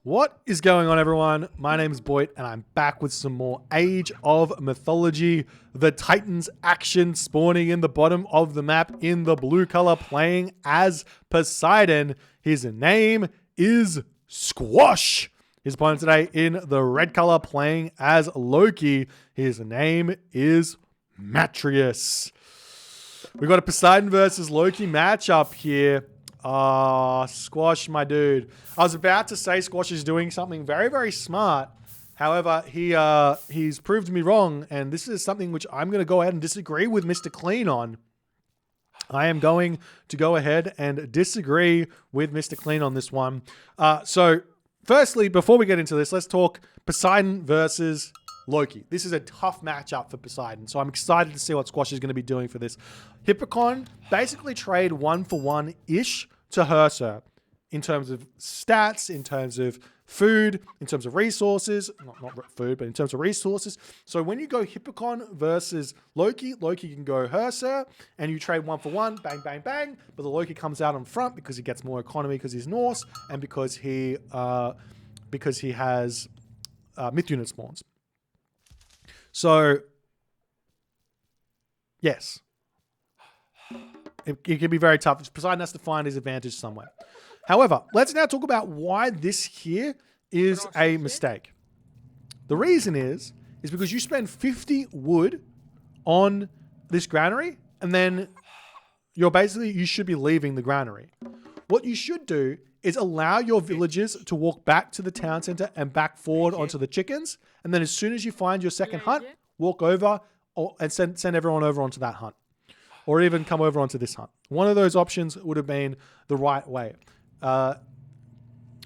What is going on, everyone? My name is Boit, and I'm back with some more Age of Mythology. The Titans action spawning in the bottom of the map in the blue color, playing as Poseidon. His name is Squash. His opponent today in the red color, playing as Loki. His name is Matreiuss. We got a Poseidon versus Loki matchup here. Squash, my dude. I was about to say Squash is doing something very, very smart. However, he's proved me wrong, and this is something which I'm going to go ahead and disagree with Mr. Clean on. I am going to go ahead and disagree with Mr. Clean on this one. So, firstly, before we get into this, let's talk Poseidon versus Loki. This is a tough matchup for Poseidon, so I'm excited to see what Squash is going to be doing for this. Hippocon basically trade 1-for-1-ish to Herser in terms of stats, in terms of food, in terms of resources. Not food, but in terms of resources. So when you go Hippocon versus Loki, Loki can go Herser, and you trade 1-for-1, bang, bang, bang. But the Loki comes out on front because he gets more economy because he's Norse, and because he has myth unit spawns. So, yes. It can be very tough. Poseidon has to find his advantage somewhere. However, let's now talk about why this here is a mistake. The reason is because you spend 50 wood on this granary, and then you should be leaving the granary. What you should do is allow your villagers to walk back to the town center and back forward onto the chickens. And then as soon as you find your second hunt, walk over and send everyone over onto that hunt. Or even come over onto this hunt. One of those options would have been the right way. But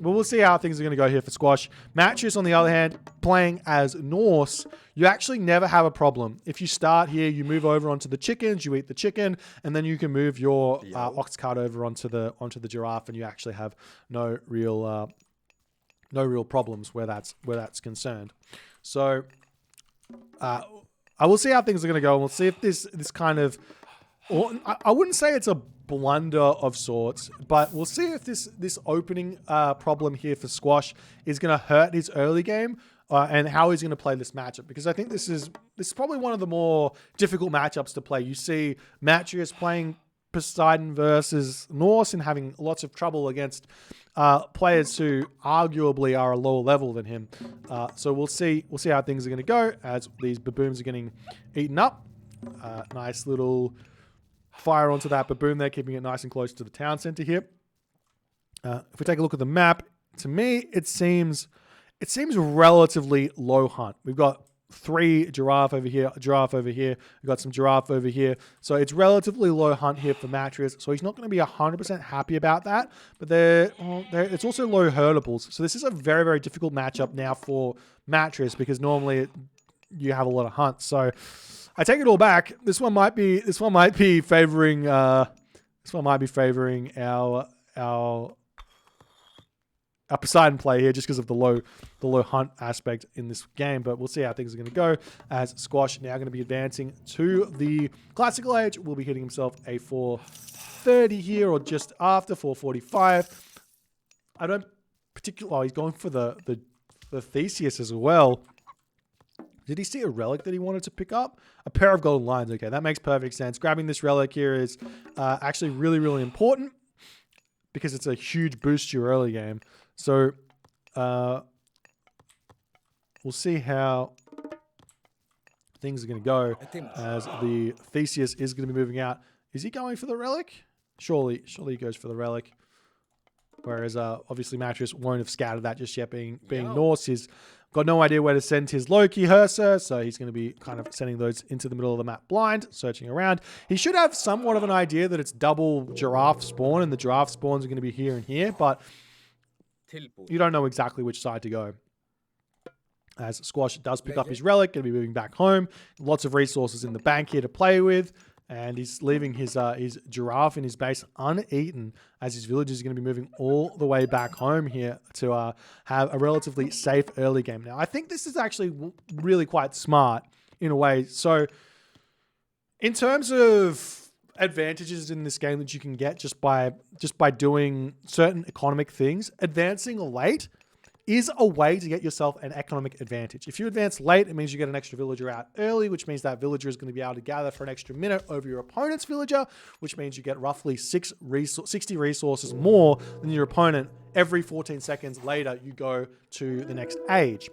we'll see how things are going to go here for Squash. Matreiuss, on the other hand, playing as Norse, you actually never have a problem. If you start here, you move over onto the chickens, you eat the chicken, and then you can move your ox cart over onto the giraffe, and you actually have no real problems where that's concerned. So I will see how things are going to go, and we'll see if this kind of, I wouldn't say it's a blunder of sorts, but we'll see if this opening problem here for Squash is going to hurt his early game and how he's going to play this matchup, because I think this is probably one of the more difficult matchups to play. You see Matreiuss playing Poseidon versus Norse and having lots of trouble against players who arguably are a lower level than him. So we'll see how things are going to go as these baboons are getting eaten up. Nice little fire onto that baboon there, keeping it nice and close to the town center here. If we take a look at the map, to me, it seems relatively low hunt. We've got 3 giraffe over here, a giraffe over here. We've got some giraffe over here. So it's relatively low hunt here for Matreiuss. So he's not going to be 100% happy about that. But it's also low hurtables. So this is a very, very difficult matchup now for Matreiuss, because normally you have a lot of hunts. So I take it all back. This one might be favoring our Poseidon play here, just because of the low hunt aspect in this game. But we'll see how things are going to go, as Squash now going to be advancing to the classical age. Will be hitting himself a 430 here, or just after 445. I don't particularly. Oh, he's going for the Theseus as well. Did he see a relic that he wanted to pick up? A pair of golden lions. Okay, that makes perfect sense. Grabbing this relic here is actually really, really important, because it's a huge boost to your early game. So we'll see how things are going to go, as the Theseus is going to be moving out. Is he going for the relic? Surely he goes for the relic. Whereas obviously Matreiuss won't have scouted that just yet, being Norse. He's got no idea where to send his Loki Herser, so he's going to be kind of sending those into the middle of the map blind, searching around. He should have somewhat of an idea that it's double giraffe spawn, and the giraffe spawns are going to be here and here, but you don't know exactly which side to go. As Squash does pick up his relic, going to be moving back home. Lots of resources in the bank here to play with. And he's leaving his giraffe in his base uneaten, as his villagers are going to be moving all the way back home here to have a relatively safe early game. Now, I think this is actually really quite smart in a way. So, in terms of advantages in this game that you can get just by doing certain economic things, advancing late is a way to get yourself an economic advantage. If you advance late, it means you get an extra villager out early, which means that villager is going to be able to gather for an extra minute over your opponent's villager, which means you get roughly 60 resources more than your opponent. Every 14 seconds later, you go to the next age.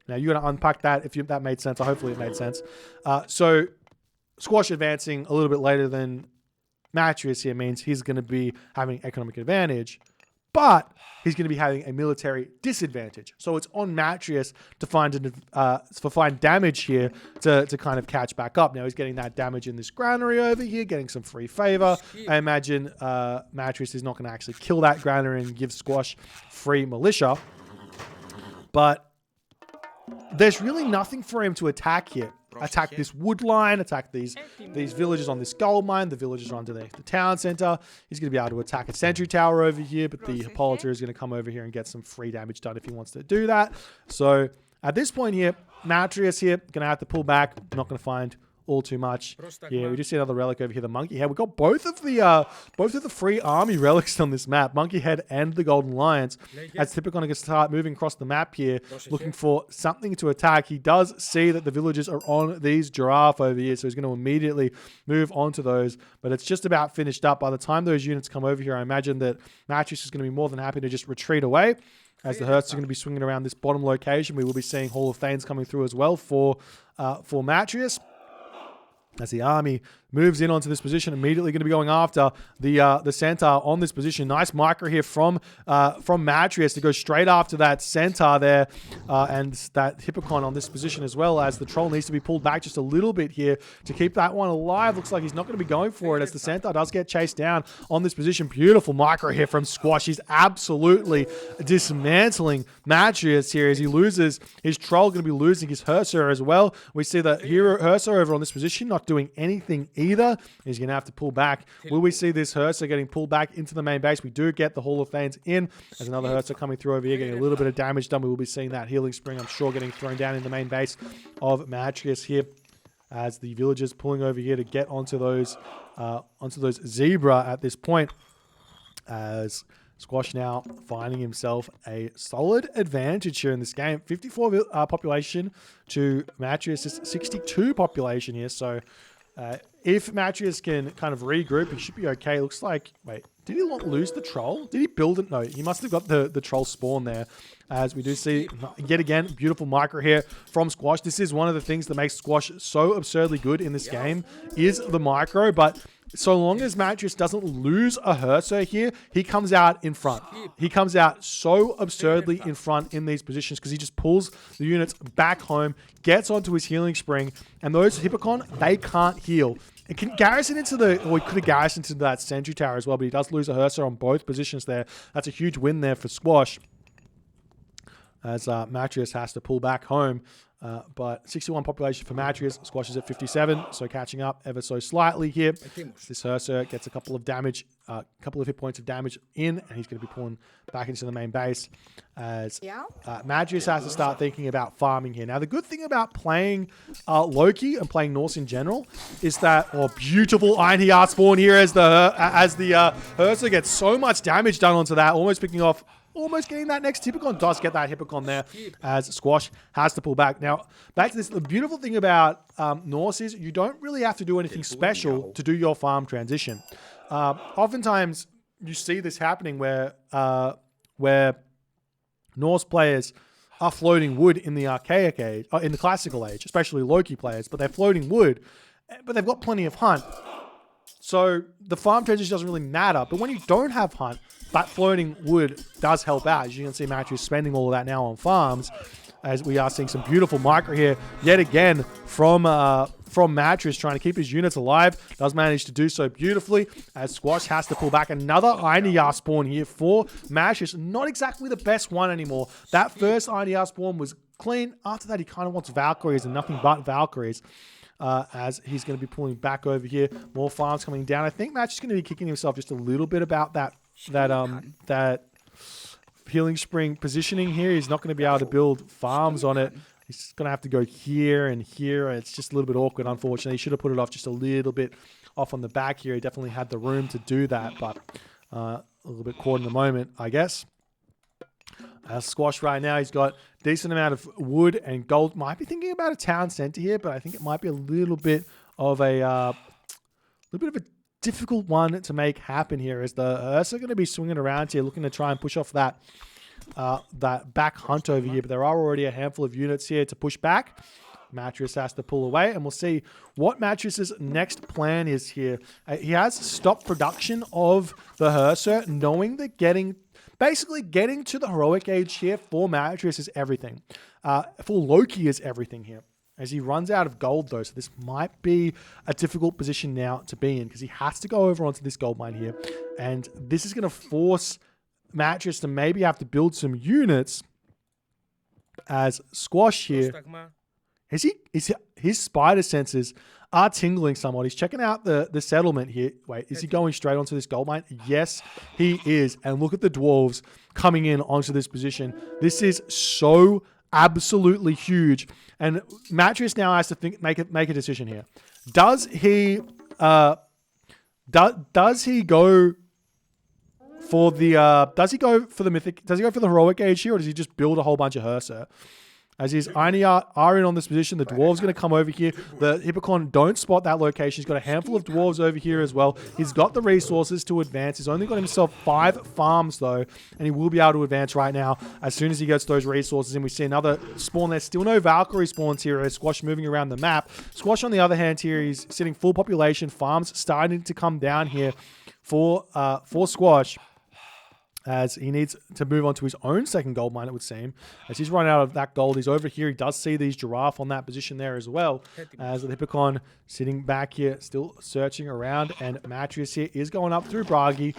Now, you're going to unpack that if that made sense, or hopefully it made sense. So Squash advancing a little bit later than Matreiuss here means he's going to be having economic advantage, but he's going to be having a military disadvantage. So it's on Matreiuss to find damage here to kind of catch back up. Now he's getting that damage in this granary over here, getting some free favor. I imagine Matreiuss is not going to actually kill that granary and give Squash free militia, but there's really nothing for him to attack here. Attack this wood line, attack these villages on this gold mine, the villages are underneath the town center. He's going to be able to attack a sentry tower over here, but the Hippolyta is going to come over here and get some free damage done if he wants to do that. So at this point here, Matreiuss here, going to have to pull back. Not going to find all too much. Yeah, we just see another relic over here, the monkey head. We've got both of the free army relics on this map, monkey head and the golden lions. As Typicon going to start moving across the map here, looking for something to attack. He does see that the villagers are on these giraffe over here, so he's going to immediately move on to those, but it's just about finished up. By the time those units come over here, I imagine that Matreiuss is going to be more than happy to just retreat away. As the Hearts are going to be swinging around this bottom location, we will be seeing Hall of Thanes coming through as well for Matreiuss. As the army moves in onto this position, immediately going to be going after the centaur on this position. Nice micro here from Matreiuss to go straight after that centaur there, and that Hippocon on this position as well, as the troll needs to be pulled back just a little bit here to keep that one alive. Looks like he's not going to be going for it as the centaur does get chased down on this position. Beautiful micro here from Squash. He's absolutely dismantling Matreiuss here as he loses his troll, going to be losing his Herser as well. We see the hero Herser over on this position not doing anything either. He's going to have to pull back. Will we see this Herser getting pulled back into the main base? We do get the Hall of Thanes in. There's another Herser coming through over here, getting a little bit of damage done. We will be seeing that healing spring, I'm sure, getting thrown down in the main base of Matreiuss here, as the villagers pulling over here to get onto those zebra at this point, as Squash now finding himself a solid advantage here in this game. 54 population to Matreiuss' 62 population here. So if Matreiuss can kind of regroup, he should be okay. Looks like, wait, did he not lose the troll? Did he build it? No, he must have got the troll spawn there. As we do see, yet again, beautiful micro here from Squash. This is one of the things that makes Squash so absurdly good in this game, is the micro. But so long as Matreiuss doesn't lose a Herser here, he comes out in front. He comes out so absurdly in front in these positions because he just pulls the units back home, gets onto his healing spring, and those Hippocon, they can't heal. It can garrison into he could have garrisoned into that sentry tower as well, but he does lose a Herser on both positions there. That's a huge win there for Squash, as Matreiuss has to pull back home. But 61 population for Matreiuss. Squash is at 57, so catching up ever so slightly here. This Herser gets a couple of damage, couple of hit points of damage in, and he's going to be pulling back into the main base, as Matreiuss has to start thinking about farming here. Now, the good thing about playing Loki and playing Norse in general is that, beautiful Einherjar spawn here as the Herser gets so much damage done onto that, almost picking off, almost getting that next Hippocon. Does get that Hippocon there, as Squash has to pull back. Now, back to this, the beautiful thing about Norse is you don't really have to do anything special to do your farm transition. Oftentimes, you see this happening where Norse players are floating wood in the archaic age, in the classical age, especially Loki players, but they're floating wood, but they've got plenty of hunt. So the farm transition doesn't really matter. But when you don't have hunt, that floating wood does help out. As you can see, Matreiuss spending all of that now on farms, as we are seeing some beautiful micro here yet again from Matreiuss, trying to keep his units alive. Does manage to do so beautifully, as Squash has to pull back. Another Einherjar spawn here for Matreiuss. Not exactly the best one anymore. That first Einherjar spawn was clean. After that, he kind of wants Valkyries and nothing but Valkyries. As he's going to be pulling back over here. More farms coming down. I think Matreiuss is going to be kicking himself just a little bit about that healing spring positioning here. He's not going to be able to build farms on it. He's going to have to go here and here. It's just a little bit awkward, unfortunately. He should have put it off just a little bit off on the back here. He definitely had the room to do that, but a little bit caught in the moment, I guess. Squash right now, he's got decent amount of wood and gold. Might be thinking about a town center here, but I think it might be a little bit of a difficult one to make happen here, as the Ursa are going to be swinging around here, looking to try and push off that back hunt over here. But there are already a handful of units here to push back. Matreiuss has to pull away, and we'll see what Matreiuss's next plan is here. He has stopped production of the Herser, knowing that basically getting to the heroic age here for Matreiuss is everything. For Loki is everything here, as he runs out of gold though. So this might be a difficult position now to be in, because he has to go over onto this gold mine here. And this is going to force Matreiuss to maybe have to build some units, as Squash here. His spider senses are tingling somewhat. He's checking out the settlement here. Wait, is he going straight onto this gold mine? Yes, he is. And look at the dwarves coming in onto this position. This is so absolutely huge. And Matreiuss now has to make a decision here. Does he does he go for the mythic? Does he go for the heroic age here, or does he just build a whole bunch of Herser? As his Einir are in on this position, the dwarves going to come over here. The Hippocon don't spot that location. He's got a handful of dwarves over here as well. He's got the resources to advance. He's only got himself 5 farms though, and he will be able to advance right now as soon as he gets those resources. And we see another spawn. There's still no Valkyrie spawns here as Squash moving around the map. Squash on the other hand here, he's sitting full population. Farms starting to come down here for Squash, as he needs to move on to his own second gold mine, it would seem. As he's run out of that gold, he's over here. He does see these giraffe on that position there as well. As the Hippocon sitting back here, still searching around. And Matreiuss here is going up through Bragi.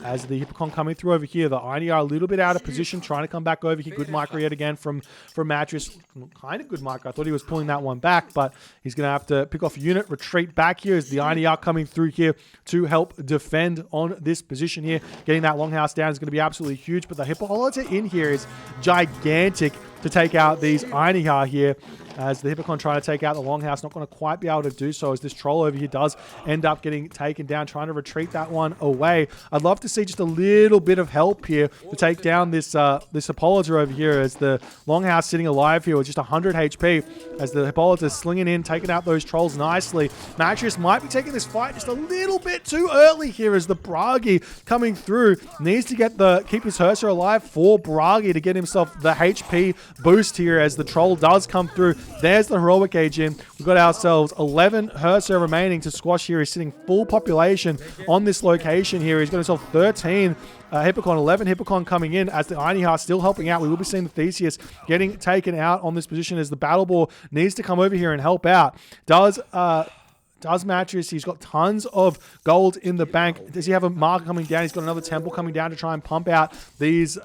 As the Hippocon coming through over here, the Aini are a little bit out of position, trying to come back over here. Good micro yet again from Matreiuss. Kind of good micro. I thought he was pulling that one back, but he's going to have to pick off a unit, retreat back here as the Aini are coming through here to help defend on this position here. Getting that longhouse down is going to be absolutely huge, but the Hippolyta in here is gigantic to take out these Aini here. As the Hippocon trying to take out the longhouse, not going to quite be able to do so, as this troll over here does end up getting taken down, trying to retreat that one away. I'd love to see just a little bit of help here to take down this Hippolyta over here, as the longhouse sitting alive here with just 100 HP, as the Hippolyta is slinging in, taking out those trolls nicely. Matreiuss might be taking this fight just a little bit too early here, as the Bragi coming through needs to keep his Herser alive for Bragi to get himself the HP boost here, as the troll does come through. There's the heroic age in. We've got ourselves 11 Herser remaining to Squash here. He's sitting full population on this location here. He's got himself 13 Hippocon, 11 Hippocon coming in, as the Einihar still helping out. We will be seeing the Theseus getting taken out on this position, as the Battle Boar needs to come over here and help out. Does Matreiuss? He's got tons of gold in the bank. Does he have a mark coming down? He's got another temple coming down to try and pump out these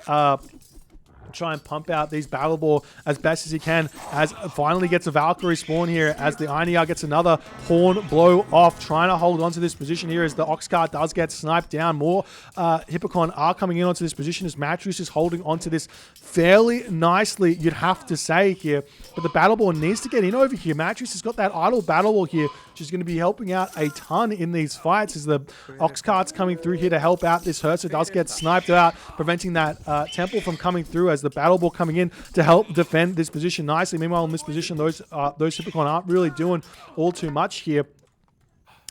Battle Boar as best as he can, as finally gets a Valkyrie spawn here, as the Einir gets another horn blow off, trying to hold on to this position here, as the Oxcart does get sniped down. More Hippocon are coming in onto this position, as Matreiuss is holding onto this fairly nicely, you'd have to say here, but the Battle Boar needs to get in over here. Matreiuss has got that idle Battle Boar here, which is going to be helping out a ton in these fights, as the Oxcart's coming through here to help out. This Herser does get sniped out, preventing that temple from coming through, as the Battle Boar coming in to help defend this position nicely. Meanwhile, in this position, those Hippocon aren't really doing all too much here.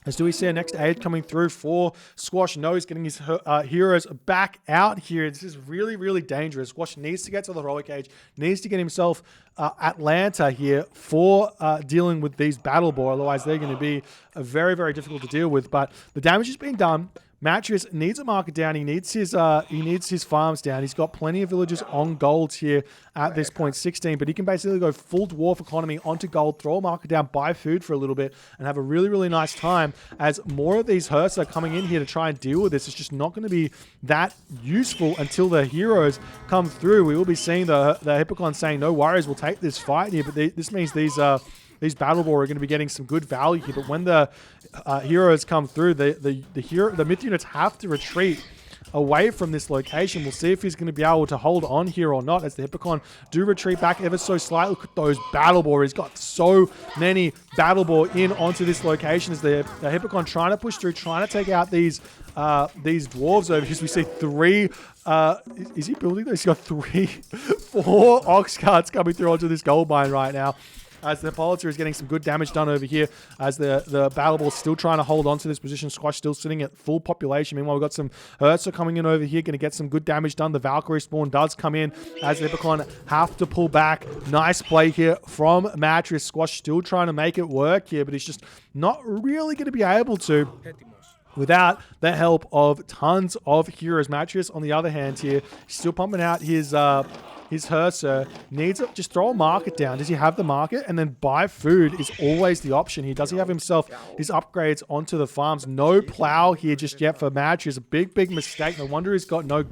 As do we see a next aid coming through for Squash? No, he's getting his heroes back out here. This is really, really dangerous. Squash needs to get to the heroic age, needs to get himself Atlanta here for dealing with these Battle Boar. Otherwise, they're going to be very, very difficult to deal with. But the damage has been done. Matreiuss needs a market down. He needs his farms down. He's got plenty of villagers on gold here at this point, 16, but he can basically go full dwarf economy onto gold, throw a market down, buy food for a little bit, and have a really, really nice time, as more of these Herser are coming in here to try and deal with this. It's just not going to be that useful until the heroes come through. We will be seeing the Hippocon saying, no worries, we'll take this fight here, but this means these Battle Boar are going to be getting some good value here. But when the heroes come through, the myth units have to retreat away from this location. We'll see if he's going to be able to hold on here or not, as the Hippocon do retreat back ever so slightly. Look at those Battle Boar. He's got so many Battle Boar in onto this location, as the Hippocon trying to push through, trying to take out these dwarves over here. We see 3 Is he building those? He's got 4 ox carts coming through onto this gold mine right now. As the Hippolyta is getting some good damage done over here, as the Battle Ball still trying to hold on to this position. Squash still sitting at full population. Meanwhile, we've got some Hertzer coming in over here, going to get some good damage done. The Valkyrie spawn does come in as the Hippocon have to pull back. Nice play here from Matreiuss. Squash still trying to make it work here, but he's just not really going to be able to without the help of tons of heroes. Matreiuss, on the other hand here, still pumping out his Hertzer. Needs to just throw a market down. Does he have the market? And then buy food is always the option here. Does he have himself his upgrades onto the farms? No plow here just yet for Matreiuss. A big mistake. No wonder he's got no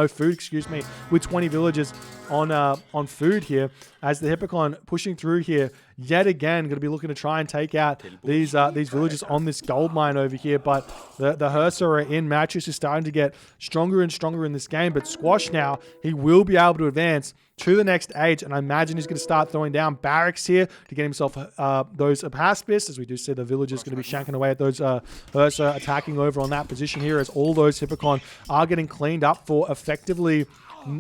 food, excuse me, with 20 villagers on food here, as the Hippocon pushing through here yet again, going to be looking to try and take out these villagers on this gold mine over here. But the Hertzer are in. Matreiuss is starting to get stronger and stronger in this game, but Squash now, he will be able to advance to the next age, and I imagine he's going to start throwing down barracks here to get himself those Apaspis, as we do see the villagers going to be shanking away at those Hertzer, attacking over on that position here, as all those Hippocon are getting cleaned up for effectively,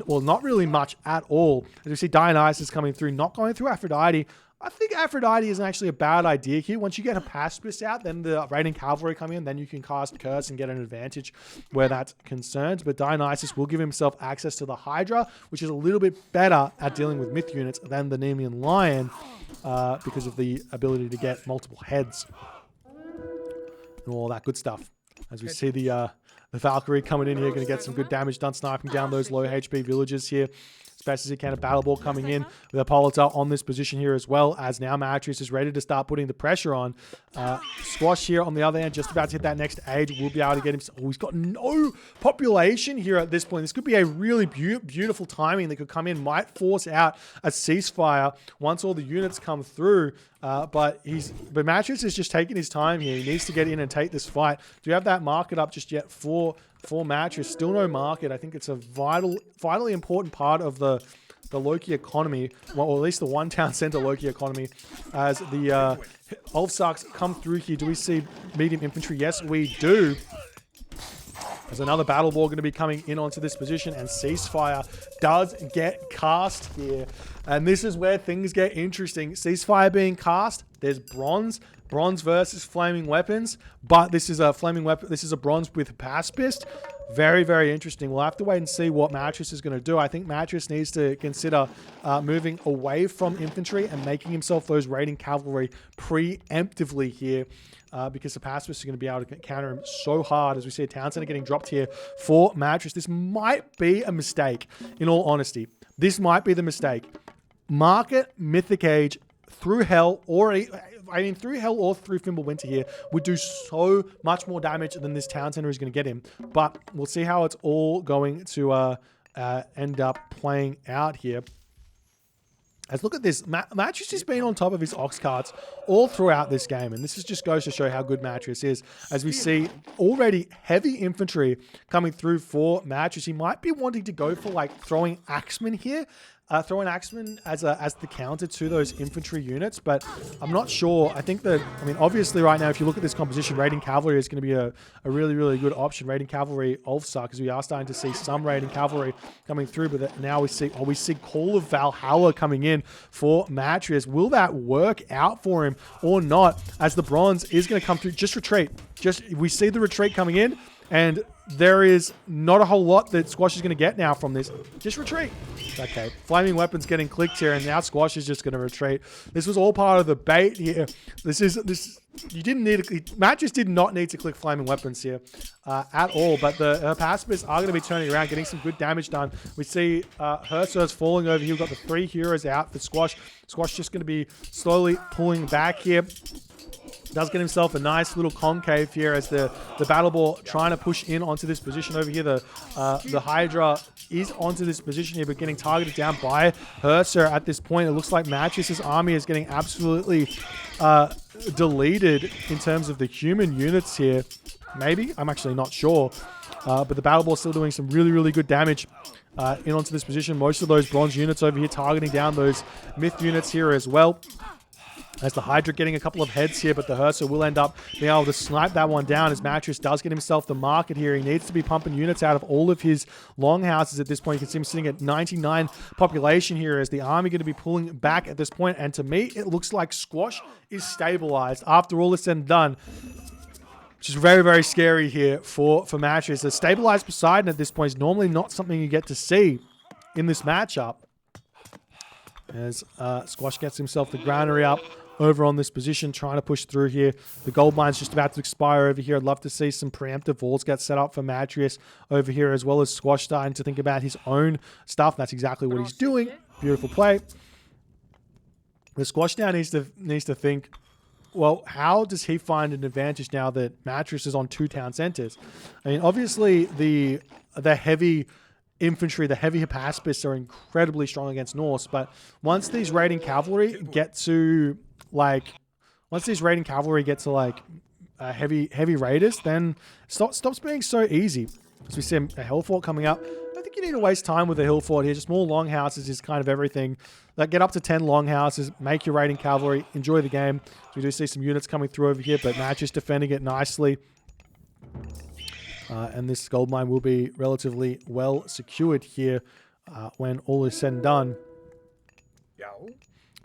well, not really much at all. As we see Dionysus coming through, not going through Aphrodite. I think Aphrodite isn't actually a bad idea here. Once you get a Paspis out, then the raiding cavalry come in, then you can cast Curse and get an advantage where that's concerned. But Dionysus will give himself access to the Hydra, which is a little bit better at dealing with myth units than the Nemean Lion because of the ability to get multiple heads and all that good stuff. As we see the Valkyrie coming in here, going to get some good damage done, sniping down those low HP villagers here as best as he can. A Battle Ball coming in with Hippolyta on this position here, as well as now Matreiuss is ready to start putting the pressure on. Squash here on the other hand, just about to hit that next age. We'll be able to get him. Oh, he's got no population here at this point. This could be a really beautiful timing that could come in. Might force out a ceasefire once all the units come through. But Matreiuss is just taking his time here. He needs to get in and take this fight. Do you have that market up just yet for Matreiuss? Still no market. I think it's a vitally important part of the Loki economy, well, or at least the one town center Loki economy, as the Ulfsarks come through here. Do we see medium infantry? Yes, we do. There's another Battle Ball going to be coming in onto this position, and Ceasefire does get cast here. And this is where things get interesting. Ceasefire being cast, there's bronze versus flaming weapons, but this is a flaming weapon. This is a bronze with Paspist. Very, very interesting. We'll have to wait and see what Matreiuss is going to do. I think Matreiuss needs to consider moving away from infantry and making himself those raiding cavalry preemptively here. Because the Pacifists are going to be able to counter him so hard. As we see a town center getting dropped here for Matreiuss. This might be a mistake, in all honesty. This might be the mistake. Market Mythic Age through Hell, through Hell or through Fimbulwinter here would do so much more damage than this town center is going to get him. But we'll see how it's all going to end up playing out here. As look at this, Matreiuss has been on top of his ox carts all throughout this game, and this just goes to show how good Matreiuss is. As we see already heavy infantry coming through for Matreiuss, he might be wanting to go for like throwing Axemen here, throwing Axemen as the counter to those infantry units, but I'm not sure. I think that, I mean, obviously right now, if you look at this composition, raiding cavalry is going to be a really, really good option. Raiding cavalry Ulfsar, because we are starting to see some raiding cavalry coming through, but now we see Call of Valhalla coming in for Matreiuss. Will that work out for him or not? As the bronze is going to come through, just retreat. We see the retreat coming in, and there is not a whole lot that Squash is going to get now from this. Just retreat. Okay, flaming weapons getting clicked here, and now Squash is just going to retreat. This was all part of the bait here. You didn't need Matreiuss did not need to click flaming weapons here at all, but the pacifists are going to be turning around, getting some good damage done. We see Hertzer's falling over here. We've got the 3 heroes out for Squash. Squash just going to be slowly pulling back here. Does get himself a nice little concave here as the Battle Ball trying to push in onto this position over here. The Hydra is onto this position here, but getting targeted down by Hertzer at this point. It looks like Matreiuss' army is getting absolutely deleted in terms of the human units here. Maybe? I'm actually not sure. But the Battle Ball is still doing some really, really good damage in onto this position. Most of those bronze units over here targeting down those myth units here as well. As the Hydra getting a couple of heads here, but the Hersa will end up being able to snipe that one down as Matreiuss does get himself the market here. He needs to be pumping units out of all of his longhouses at this point. You can see him sitting at 99 population here as the army going to be pulling back at this point. And to me, it looks like Squash is stabilized after all is said and done. Which is very, very scary here for Matreiuss. A stabilized Poseidon at this point is normally not something you get to see in this matchup. As Squash gets himself the granary up over on this position, trying to push through here. The gold mine's just about to expire over here. I'd love to see some preemptive walls get set up for Matreiuss over here, as well as Squash starting to think about his own stuff. That's exactly what he's doing. Beautiful play. The Squash now needs to think, well, how does he find an advantage now that Matreiuss is on 2 town centers? I mean, obviously the heavy infantry, the heavy Hypaspis are incredibly strong against Norse, but once these raiding cavalry get to heavy raiders, then stops being so easy. As we see a hill fort coming up. I don't think you need to waste time with a hill fort here. Just more longhouses is kind of everything. Like, get up to 10 longhouses, make your raiding cavalry, enjoy the game. So we do see some units coming through over here, but Matreiuss defending it nicely. And this gold mine will be relatively well secured here when all is said and done.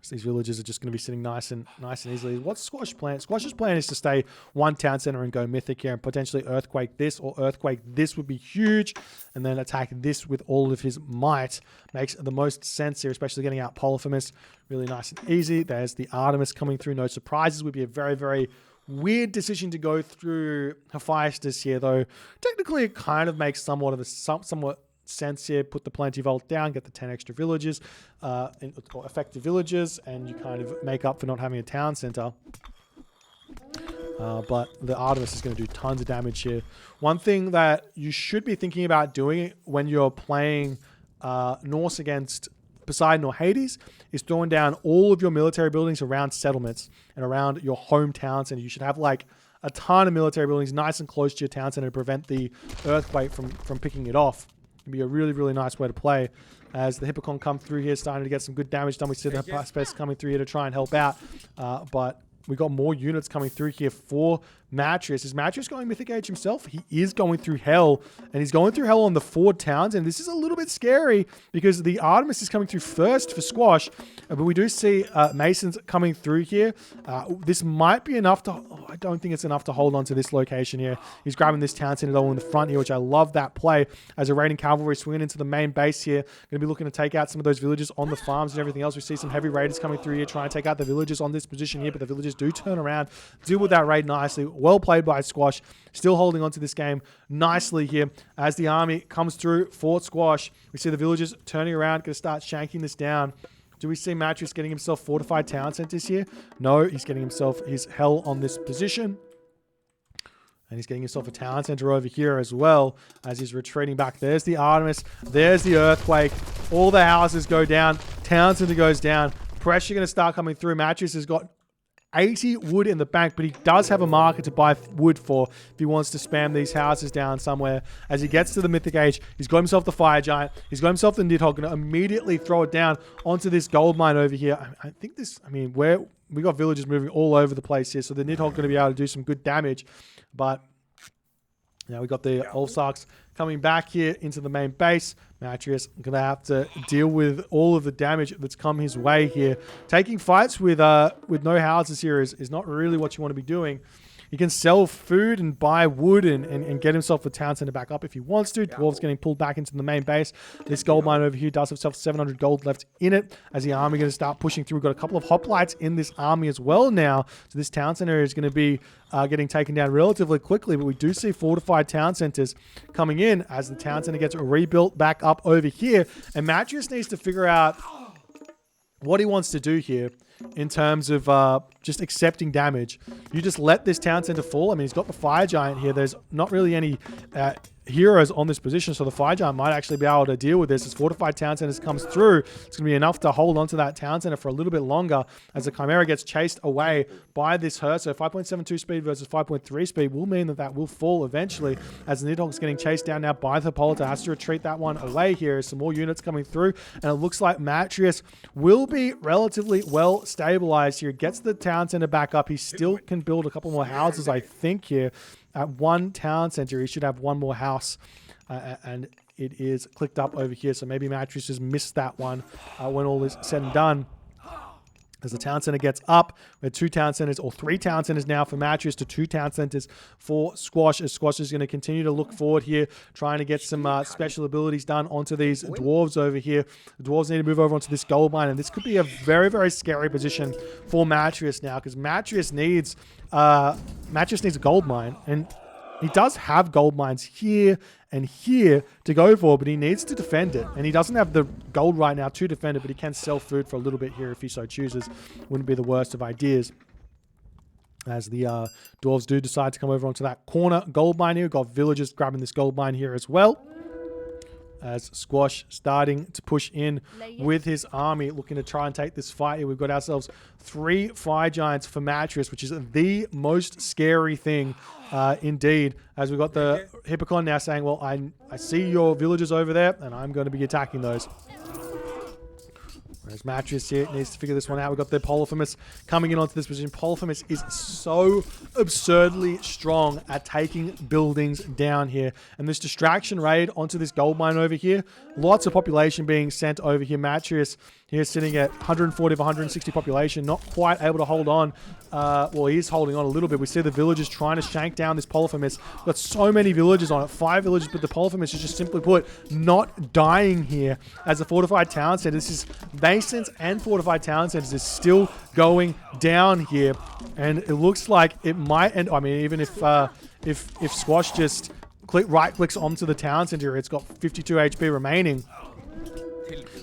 So these villages are just going to be sitting nice and easily. What's Squash's plan? Squash's plan is to stay 1 town center and go mythic here and potentially earthquake this, or earthquake this would be huge, and then attack this with all of his might. Makes the most sense here, especially getting out Polyphemus. Really nice and easy. There's the Artemis coming through. No surprises. Would be a very, very weird decision to go through Hephaestus here, though. Technically, it kind of makes somewhat sense here. Put the Plenty Vault down, get the 10 extra villages, or effective villages, and you kind of make up for not having a town center. But the Artemis is going to do tons of damage here. One thing that you should be thinking about doing when you're playing Norse against Poseidon or Hades is throwing down all of your military buildings around settlements and around your home town center. You should have like a ton of military buildings nice and close to your town center to prevent the earthquake from picking it off. It'd be a really, really nice way to play. As the Hippocon come through here, starting to get some good damage done. We see the Hypaspis coming through here to try and help out. But we got more units coming through here for Matreiuss. Is Matreiuss going Mythic Age himself? He is going through hell, and he's going through hell on the 4 towns, and this is a little bit scary because the Artemis is coming through first for Squash, but we do see Masons coming through here. This might be enough to... I don't think it's enough to hold on to this location here. He's grabbing this town center though in the front here, which I love that play as a raiding cavalry swinging into the main base here. Going to be looking to take out some of those villages on the farms and everything else. We see some heavy raiders coming through here trying to take out the villages on this position here, but the villages do turn around, deal with that raid nicely. Well played by Squash. Still holding on to this game nicely here as the army comes through Fort Squash. We see the villagers turning around, going to start shanking this down. Do we see Matreiuss getting himself fortified town centers here? No, he's getting himself his hell on this position. And he's getting himself a town center over here as well as he's retreating back. There's the Artemis. There's the earthquake. All the houses go down. Town center goes down. Pressure going to start coming through. Matreiuss has got 80 wood in the bank, but he does have a market to buy wood for if he wants to spam these houses down somewhere. As he gets to the Mythic Age, he's got himself the Fire Giant. He's got himself the Nidhogg, going to immediately throw it down onto this gold mine over here. I think this, I mean, we got villagers moving all over the place here, so the Nidhogg going to be able to do some good damage. But now we got the Ulfsarks coming back here into the main base. Matreiuss going to have to deal with all of the damage that's come his way here. Taking fights with no houses here is not really what you want to be doing. He can sell food and buy wood and get himself a town center back up if he wants to. Dwarves getting pulled back into the main base. This gold mine over here does have 700 gold left in it as the army going to start pushing through. We've got a couple of hoplites in this army as well now. So this town center is going to be getting taken down relatively quickly, but we do see fortified town centers coming in as the town center gets rebuilt back up over here. And Matreiuss needs to figure out what he wants to do here in terms of just accepting damage. You just let this town center fall. I mean, he's got the Fire Giant here. There's not really any heroes on this position, so the Fire Giant might actually be able to deal with this. As Fortified Town Centers comes through, it's going to be enough to hold on to that Town Center for a little bit longer as the Chimera gets chased away by this hurt. So 5.72 speed versus 5.3 speed will mean that that will fall eventually, as the Nidhogg's getting chased down now by the Hippolyta. Has to retreat that one away here. Some more units coming through, and it looks like Matreiuss will be relatively well stabilized here. Gets the Town Center back up. He still can build a couple more houses, I think, here. At one Town Center, he should have one more house, and it is clicked up over here. So maybe Matreiuss just missed that one when all is said and done. As the Town Center gets up, we have 2 Town Centers, or 3 Town Centers now for Matreiuss to 2 Town Centers for Squash, as Squash is going to continue to look forward here, trying to get some special abilities done onto these Dwarves over here. The Dwarves need to move over onto this gold mine, and this could be a very, very scary position for Matreiuss now, because Matreiuss needs a gold mine, and he does have gold mines here and here to go for, but he needs to defend it. And he doesn't have the gold right now to defend it, but he can sell food for a little bit here if he so chooses. Wouldn't be the worst of ideas. As the Dwarves do decide to come over onto that corner gold mine here. We've got villagers grabbing this gold mine here as well. As Squash starting to push in with his army, looking to try and take this fight here. We've got ourselves 3 Fire Giants for Matreiuss, which is the most scary thing indeed. As we've got the Hippocon now saying, well, I see your villagers over there, and I'm going to be attacking those. Whereas Matreiuss here needs to figure this one out. We've got the Polyphemus coming in onto this position. Polyphemus is so absurdly strong at taking buildings down here. And this distraction raid onto this gold mine over here, lots of population being sent over here. Matreiuss here sitting at 140 of 160 population, not quite able to hold on. Well, he is holding on a little bit. We see the villagers trying to shank down this Polyphemus. We've got so many villagers on it, 5 villagers, but the Polyphemus is just simply put not dying here as a fortified town center. This is Masons and fortified town centers is still going down here, and it looks like it might end. I mean, even if Squash just right clicks onto the town center, it's got 52 HP remaining.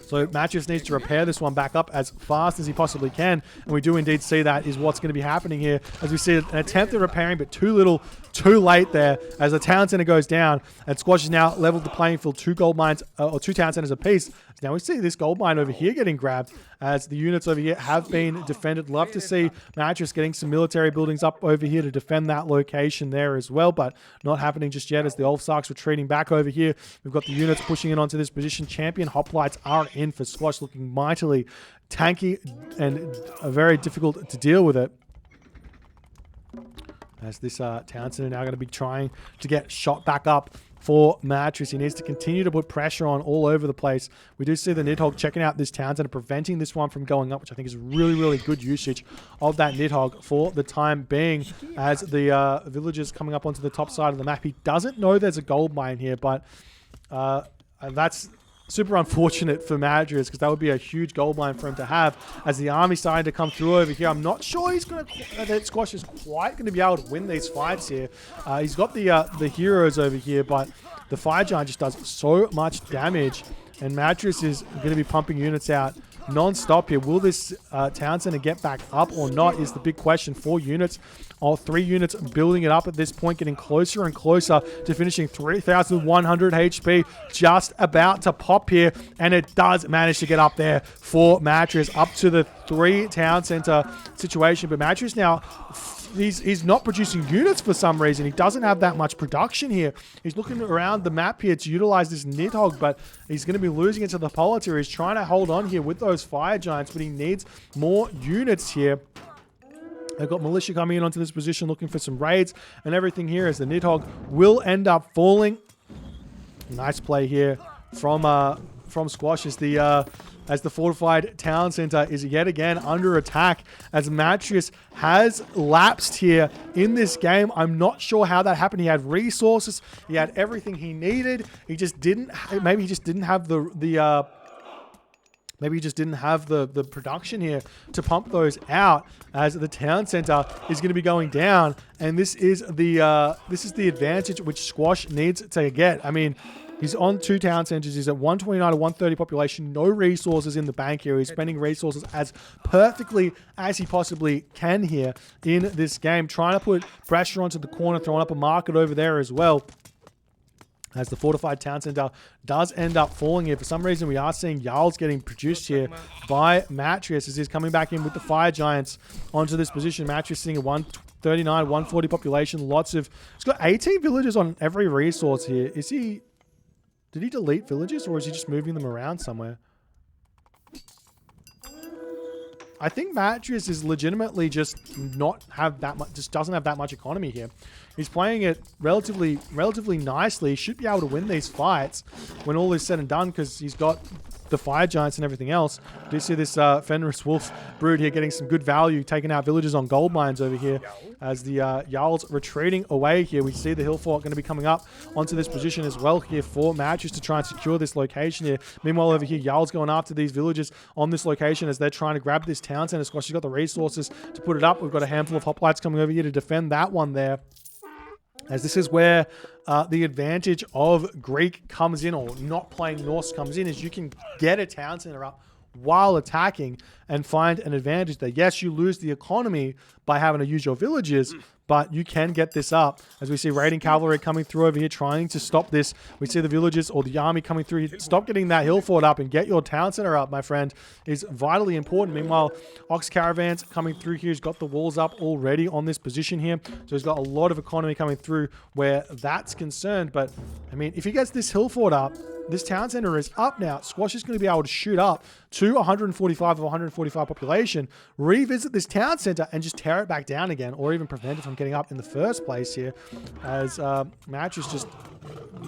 So Matreiuss needs to repair this one back up as fast as he possibly can. And we do indeed see that is what's going to be happening here. As we see an attempt at repairing, but too little, too late there. As the town center goes down, and Squash has now leveled the playing field, 2 gold mines, or 2 town centers apiece. Now we see this gold mine over here getting grabbed as the units over here have been defended. Love to see Matreiuss getting some military buildings up over here to defend that location there as well, but not happening just yet as the Ulfsarks retreating back over here. We've got the units pushing in onto this position. Champion hoplites are in for Squash, looking mightily tanky and very difficult to deal with it. As this town center now going to be trying to get shot back up for Matreiuss. He needs to continue to put pressure on all over the place. We do see the Nidhogg checking out this town center, preventing this one from going up, which I think is really, really good usage of that Nidhogg for the time being. As the villagers coming up onto the top side of the map, he doesn't know there's a gold mine here, but that's super unfortunate for Matreiuss, because that would be a huge gold mine for him to have. As the army's starting to come through over here, I'm not sure he's going to that Squash is quite going to be able to win these fights here. He's got the heroes over here, but the Fire Giant just does so much damage, and Matreiuss is going to be pumping units out non-stop here. Will this town center get back up or not is the big question. 4 units, or 3 units building it up at this point, getting closer and closer to finishing. 3,100 HP just about to pop here, and it does manage to get up there for Matreiuss, up to the 3 town center situation. But Matreiuss now, he's not producing units for some reason. He doesn't have that much production here. He's looking around the map here to utilize this Nidhogg, but he's going to be losing it to the Hippolyta. He's trying to hold on here with those Fire Giants, but he needs more units here. They've got militia coming in onto this position looking for some raids and everything here, as the Nidhogg will end up falling. Nice play here from Squash as the fortified town center is yet again under attack, as Matreiuss has lapsed here in this game. I'm not sure how that happened. He had resources, he had everything he needed. He just didn't. Maybe he just didn't have Maybe he just didn't have the production here to pump those out, as the town center is going to be going down, and this is the advantage which Squash needs to get. I mean, he's on 2 town centers. He's at 129 to 130 population. No resources in the bank here. He's spending resources as perfectly as he possibly can here in this game, trying to put pressure onto the corner, throwing up a market over there as well. as the fortified town center does end up falling here. For some reason, we are seeing Jarls getting produced here by Matreiuss as he's coming back in with the fire giants onto this position. Matreiuss sitting at 139, 140 population. He's got 18 villagers on every resource here. Did he delete villages or is he just moving them around somewhere? I think Matreiuss is legitimately just doesn't have that much economy here. He's playing it relatively nicely. He should be able to win these fights when all is said and done because he's got the fire giants and everything else. Do you see this Fenris Wolf brood here getting some good value, taking out villagers on gold mines over here as the Jarls retreating away here. We see the hill fort going to be coming up onto this position as well here for Matreiuss to try and secure this location here. Meanwhile, over here, Jarls going after these villagers on this location as they're trying to grab this town center. Squash has got the resources to put it up. We've got a handful of hoplites coming over here to defend that one there. As this is where the advantage of Greek comes in, or not playing Norse comes in, is you can get a town center up while attacking and find an advantage there. Yes, you lose the economy by having to use your villages, but you can get this up. As we see raiding cavalry coming through over here trying to stop this. We see the villagers or the army coming through here. Stop getting that hill fort up and get your town center up, my friend, is vitally important. Meanwhile, Ox caravans coming through here. He's got the walls up already on this position here. So he's got a lot of economy coming through where that's concerned. But, I mean, if he gets this hill fort up, this town center is up now. Squash is going to be able to shoot up to 145 of 145 population, revisit this town center, and just tear it back down again, or even prevent it from getting up in the first place here, as Matreiuss just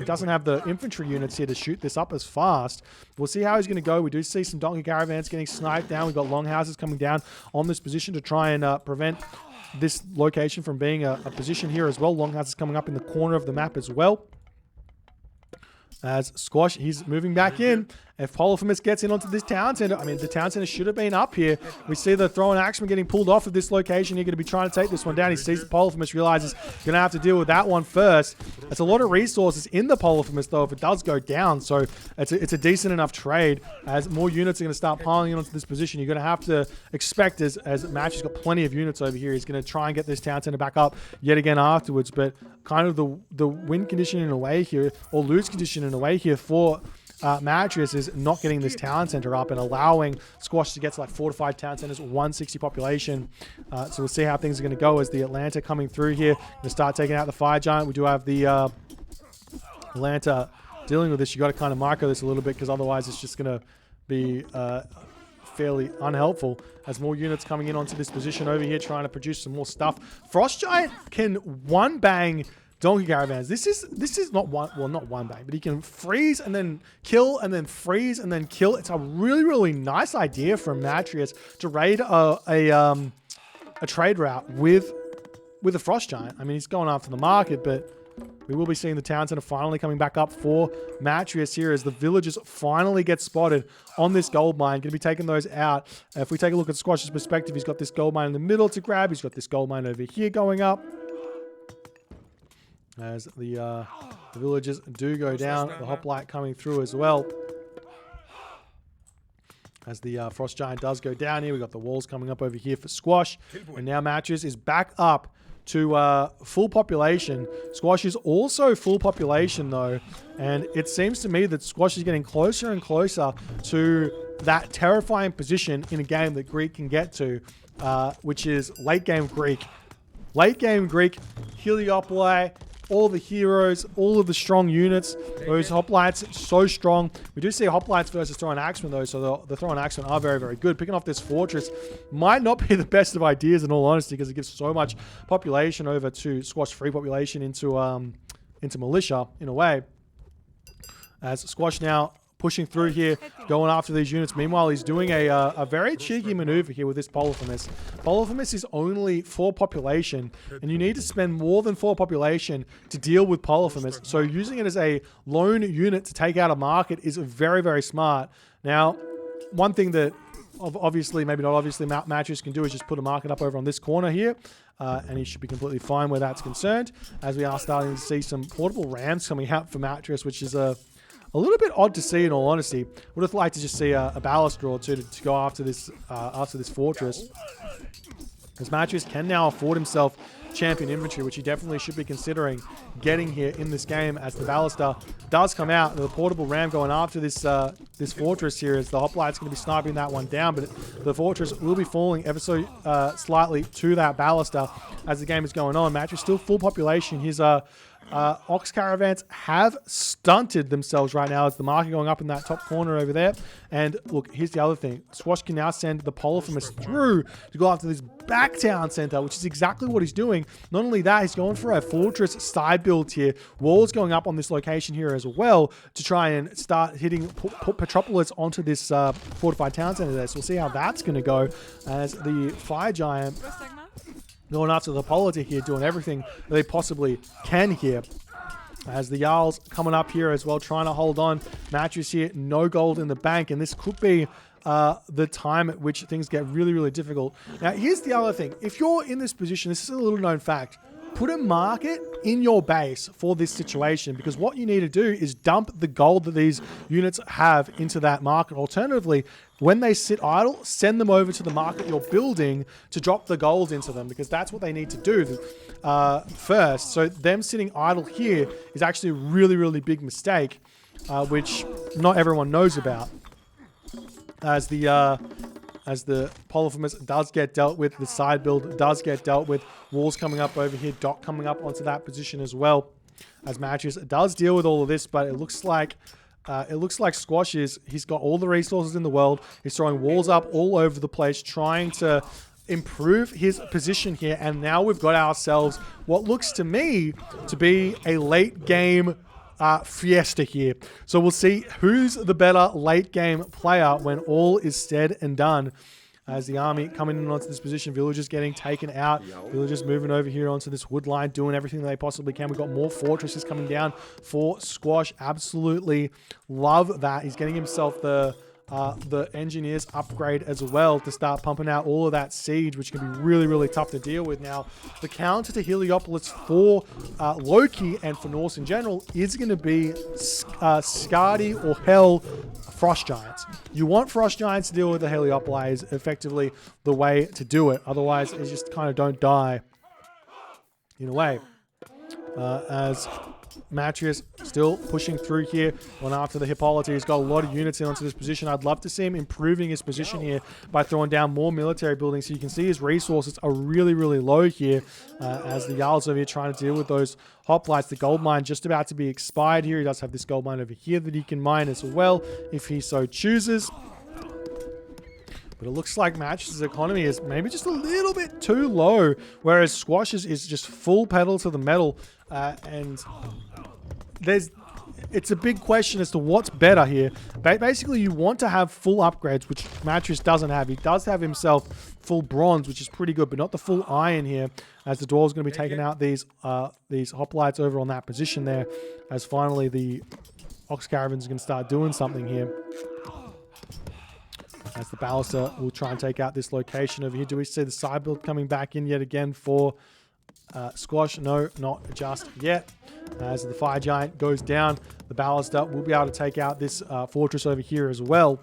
doesn't have the infantry units here to shoot this up as fast. We'll see how he's going to go. We do see some donkey caravans getting sniped down. We've got longhouses coming down on this position to try and prevent this location from being a position here as well. Longhouses coming up in the corner of the map as well. As Squash, he's moving back in. If Polyphemus gets in onto this town center, I mean, the town center should have been up here. We see the throw and axeman getting pulled off of this location. You're going to be trying to take this one down. He sees the Polyphemus, realizes going to have to deal with that one first. It's a lot of resources in the Polyphemus, though, if it does go down. So it's a decent enough trade. As more units are going to start piling in onto this position, you're going to have to expect, as Matreiuss got plenty of units over here, he's going to try and get this town center back up yet again afterwards. But kind of the win condition in a way here, or lose condition in a way here for Matreiuss is not getting this town center up and allowing Squash to get to like 4 to 5 town centers, 160 population. So we'll see how things are going to go as the Atlanta coming through here to start taking out the fire giant. We do have the Atlanta dealing with this. You got to kind of micro this a little bit because otherwise it's just going to be fairly unhelpful as more units coming in onto this position over here trying to produce some more stuff. Frost Giant can one bang donkey caravans. This is not one, well, not one bang, but he can freeze and then kill and then freeze and then kill. It's a really nice idea from Matreiuss to raid a trade route with a Frost Giant. I mean, he's going after the market, but we will be seeing the town center finally coming back up for Matreiuss here as the villagers finally get spotted on this gold mine. Going to be taking those out. If we take a look at Squash's perspective, he's got this gold mine in the middle to grab. He's got this gold mine over here going up. As the villagers do go down, the hoplite coming through as well. As the Frost Giant does go down here, we've got the walls coming up over here for Squash. And now Matreiuss is back up to full population. Squash is also full population though. And it seems to me that Squash is getting closer and closer to that terrifying position in a game that Greek can get to, which is late game Greek. Late game Greek, Heliopoli, all the heroes, all of the strong units. Those hoplites, so strong. We do see hoplites versus throwing axemen though, so the throwing axemen are very good. Picking off this fortress might not be the best of ideas in all honesty, because it gives so much population over to Squash free population into militia in a way. As Squash now pushing through here, going after these units. Meanwhile, he's doing a very cheeky maneuver here with this Polyphemus. Polyphemus is only 4 population, and you need to spend more than 4 population to deal with Polyphemus. So using it as a lone unit to take out a market is very smart. Now, one thing that obviously, maybe not obviously, Matreiuss can do is just put a market up over on this corner here, and he should be completely fine where that's concerned, as we are starting to see some portable rams coming out for Matreiuss, which is a little bit odd to see in all honesty. Would have liked to just see a ballast draw to go after this fortress. Because Matreiuss can now afford himself champion inventory, which he definitely should be considering getting here in this game, as the ballista does come out. And the portable ram going after this this fortress here, as the hoplite's going to be sniping that one down, but the fortress will be falling ever so slightly to that ballista as the game is going on. Matreiuss still full population. His Ox caravans have stunted themselves right now as the market going up in that top corner over there. And look, here's the other thing. Squash can now send the Polyphemus through to go after this back town center, which is exactly what he's doing. Not only that, he's going for a fortress side build here. Walls going up on this location here as well to try and start hitting, put Petropolis onto this fortified town center there. So we'll see how that's going to go as the Fire Giant going after the Polity here, doing everything they possibly can here. As the Jarls coming up here as well, trying to hold on. Matreiuss here, no gold in the bank, and this could be the time at which things get really, really difficult. Now, here's the other thing. If you're in this position, this is a little known fact, put a market in your base for this situation, because what you need to do is dump the gold that these units have into that market. Alternatively, when they sit idle, send them over to the market you're building to drop the gold into them, because that's what they need to do first. So them sitting idle here is actually a really, really big mistake, which not everyone knows about. As the Polyphemus does get dealt with, the side build does get dealt with, walls coming up over here, Doc coming up onto that position as well. As Matreiuss does deal with all of this, but it looks like Squash he's got all the resources in the world. He's throwing walls up all over the place, trying to improve his position here. And now we've got ourselves what looks to me to be a late game fiesta here. So we'll see who's the better late game player when all is said and done. As the army coming in onto this position, villagers getting taken out, villagers moving over here onto this wood line, doing everything they possibly can. We've got more fortresses coming down for Squash. Absolutely love that. He's getting himself the engineers upgrade as well to start pumping out all of that siege, which can be really, really tough to deal with. Now, the counter to Heliopolis for Loki and for Norse in general is going to be Skadi or Hell Frost Giants. You want Frost Giants to deal with the Heliopoli is effectively the way to do it. Otherwise, it's just kind of don't die in a way. As Matreiuss still pushing through here, going after the Hippolyte. He's got a lot of units in onto this position. I'd love to see him improving his position here by throwing down more military buildings. So you can see his resources are really, really low here as the Jarls over here trying to deal with those hoplites. The gold mine just about to be expired here. He does have this gold mine over here that he can mine as well if he so chooses. But it looks like Matreiuss' economy is maybe just a little bit too low, whereas Squash's is just full pedal to the metal. And it's a big question as to what's better here. Basically, you want to have full upgrades, which Matreiuss doesn't have. He does have himself full bronze, which is pretty good, but not the full iron here, as the dwarves going to be taking out these hoplites over on that position there, as finally the Ox Caravans are going to start doing something here. As the ballista will try and take out this location over here. Do we see the side build coming back in yet again for Squash? No, not just yet. As the Fire Giant goes down, the ballista will be able to take out this fortress over here as well.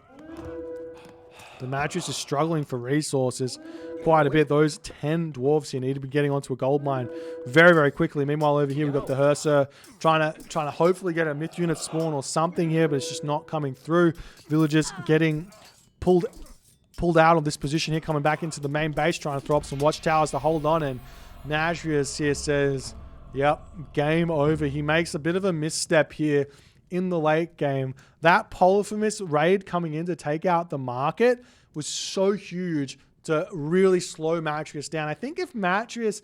The Matreiuss is struggling for resources quite a bit. Those 10 dwarves here need to be getting onto a gold mine very, very quickly. Meanwhile, over here we've got the Hersa trying to hopefully get a myth unit spawn or something here, but it's just not coming through. Villagers getting pulled out of this position here, coming back into the main base, trying to throw up some watchtowers to hold on. And Matreiuss here says, yep, game over. He makes a bit of a misstep here in the late game. That Polyphemus raid coming in to take out the market was so huge to really slow Matreiuss down. I think if Matreiuss,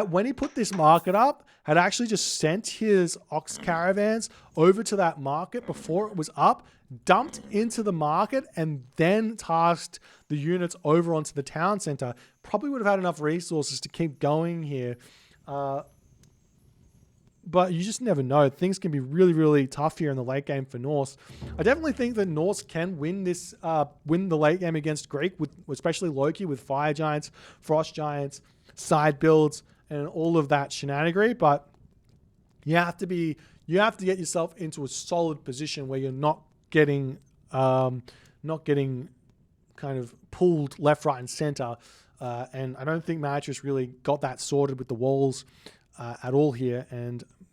when he put this market up, had actually just sent his Ox caravans over to that market before it was up, dumped into the market, and then tasked the units over onto the town center, probably would have had enough resources to keep going here. But you just never know. Things can be really, really tough here in the late game for Norse. I definitely think that Norse can win this, win the late game against Greek, with especially Loki with Fire Giants, Frost Giants, side builds, and all of that shenanigery. But you have to get yourself into a solid position where you're not getting kind of pulled left, right, and center And I don't think Matreiuss really got that sorted with the walls at all here.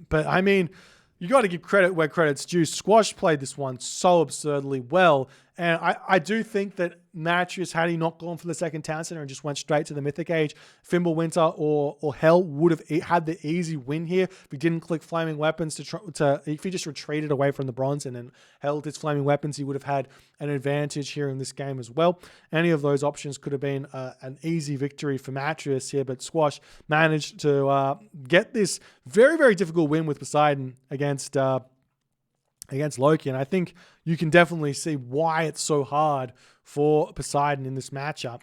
But I mean, you got to give credit where credit's due. Squash played this one so absurdly well. And I do think that Matreiuss, had he not gone for the second town center and just went straight to the Mythic Age, Fimbulwinter or Hell would have had the easy win here if he didn't click Flaming Weapons if he just retreated away from the bronze and then held his Flaming Weapons, he would have had an advantage here in this game as well. Any of those options could have been an easy victory for Matreiuss here, but Squash managed to get this very, very difficult win with Poseidon against Loki. And I think you can definitely see why it's so hard for Poseidon in this matchup.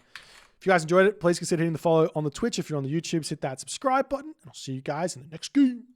If you guys enjoyed it, please consider hitting the follow on the Twitch. If you're on the YouTube, hit that subscribe button, and I'll see you guys in the next game.